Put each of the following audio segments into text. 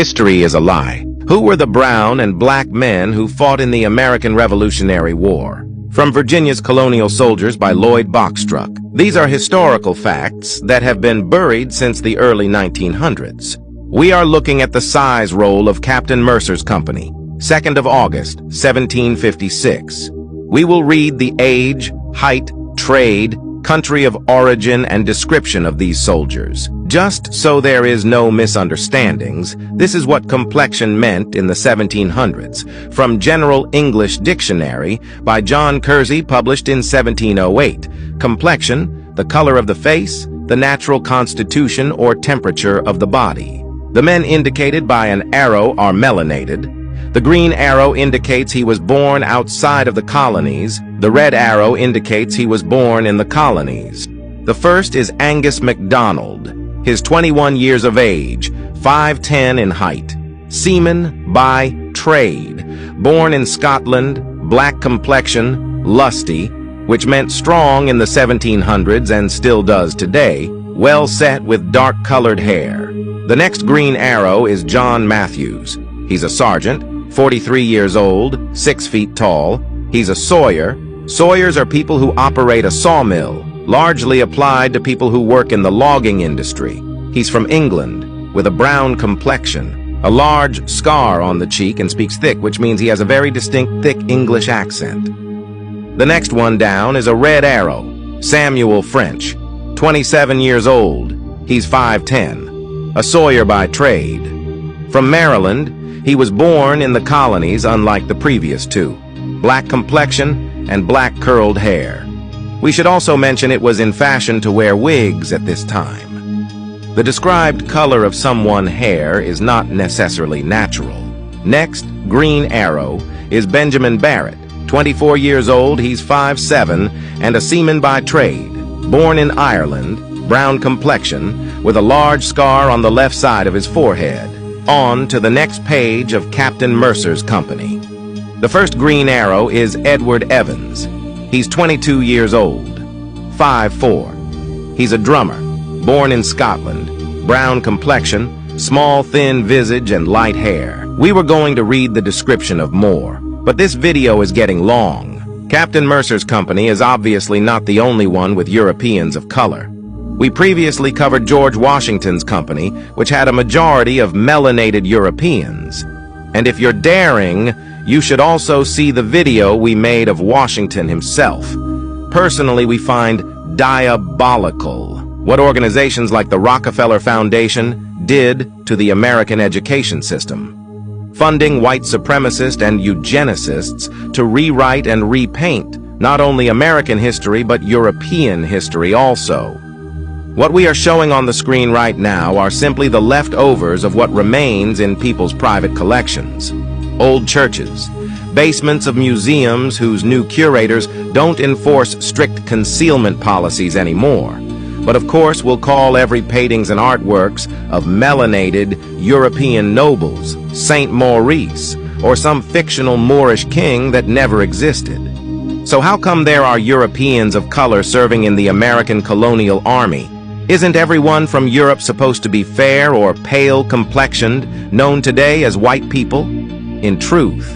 History is a lie. Who were the brown and black men who fought in the American Revolutionary War? From Virginia's Colonial Soldiers by Lloyd Boxstruck. These are historical facts that have been buried since the early 1900s. We are looking at the size roll of Captain Mercer's company, 2nd of August, 1756. We will read the age, height, trade, country of origin, and description of these soldiers. Just so there is no misunderstandings, this is what complexion meant in the 1700s, from General English Dictionary by John Kersey, published in 1708. Complexion, the color of the face, the natural constitution or temperature of the body. The men indicated by an arrow are melanated. The green arrow indicates he was born outside of the colonies. The red arrow indicates he was born in the colonies. The first is Angus MacDonald. His 21 years of age, 5'10" in height. Seaman by trade. Born in Scotland, black complexion, lusty, which meant strong in the 1700s and still does today, well set with dark-colored hair. The next green arrow is John Matthews. He's a sergeant, 43 years old, 6 feet tall. He's a sawyer. Sawyers are people who operate a sawmill, largely applied to people who work in the logging industry. He's from England, with a brown complexion, a large scar on the cheek, and speaks thick, which means he has a very distinct, thick English accent. The next one down is a red arrow, Samuel French, 27 years old. He's 5'10", a sawyer by trade. From Maryland, he was born in the colonies, unlike the previous two. Black complexion and black curled hair. We should also mention it was in fashion to wear wigs at this time. The described color of someone's hair is not necessarily natural. Next, green arrow, is Benjamin Barrett. 24 years old, he's 5'7", and a seaman by trade. Born in Ireland, brown complexion, with a large scar on the left side of his forehead. On to the next page of Captain Mercer's company. The first green arrow is Edward Evans. He's 22 years old, 5'4". He's a drummer, born in Scotland, brown complexion, small thin visage and light hair. We were going to read the description of more, but this video is getting long. Captain Mercer's company is obviously not the only one with Europeans of color. We previously covered George Washington's company, which had a majority of melanated Europeans. And if you're daring, you should also see the video we made of Washington himself. Personally, we find diabolical what organizations like the Rockefeller Foundation did to the American education system, funding white supremacists and eugenicists to rewrite and repaint not only American history but European history also. What we are showing on the screen right now are simply the leftovers of what remains in people's private collections. Old churches, basements of museums whose new curators don't enforce strict concealment policies anymore, but of course will call every paintings and artworks of melanated European nobles, Saint Maurice, or some fictional Moorish king that never existed. So how come there are Europeans of color serving in the American colonial army? Isn't everyone from Europe supposed to be fair or pale complexioned, known today as white people? In truth,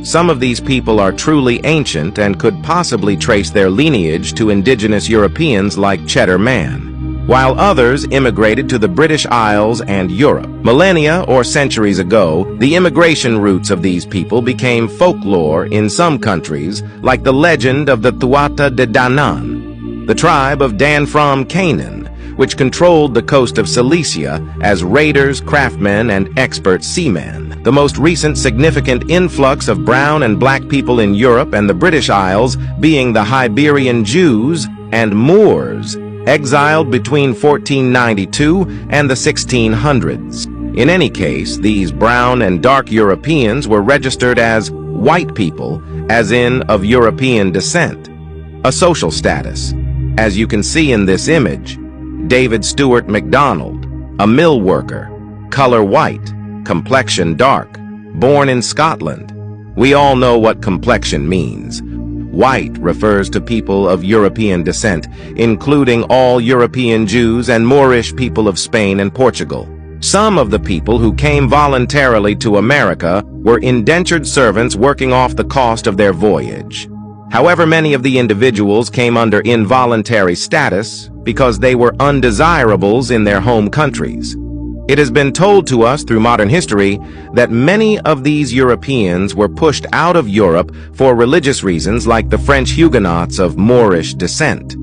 some of these people are truly ancient and could possibly trace their lineage to indigenous Europeans like Cheddar Man, while others immigrated to the British Isles and Europe. Millennia or centuries ago, the immigration routes of these people became folklore in some countries, like the legend of the Tuatha De Danann, the tribe of Dan from Canaan, which controlled the coast of Cilicia as raiders, craftsmen, and expert seamen. The most recent significant influx of brown and black people in Europe and the British Isles being the Iberian Jews and Moors, exiled between 1492 and the 1600s. In any case, these brown and dark Europeans were registered as white people, as in of European descent. A social status, as you can see in this image. David Stewart MacDonald, a mill worker, color white, complexion dark, born in Scotland. We all know what complexion means. White refers to people of European descent, including all European Jews and Moorish people of Spain and Portugal. Some of the people who came voluntarily to America were indentured servants working off the cost of their voyage. However, many of the individuals came under involuntary status because they were undesirables in their home countries. It has been told to us through modern history that many of these Europeans were pushed out of Europe for religious reasons, like the French Huguenots of Moorish descent.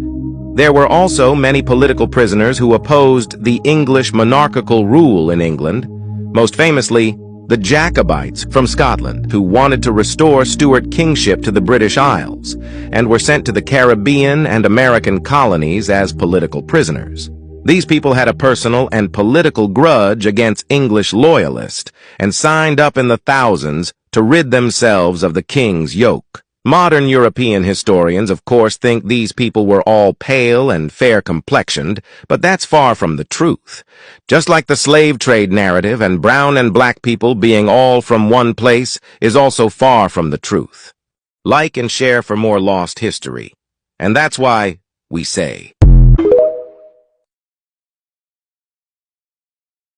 There were also many political prisoners who opposed the English monarchical rule in England, most famously the Jacobites from Scotland, who wanted to restore Stuart kingship to the British Isles and were sent to the Caribbean and American colonies as political prisoners. These people had a personal and political grudge against English loyalists and signed up in the thousands to rid themselves of the king's yoke. Modern European historians, of course, think these people were all pale and fair-complexioned, but that's far from the truth. Just like the slave trade narrative and brown and black people being all from one place is also far from the truth. Like and share for more lost history. And that's why we say,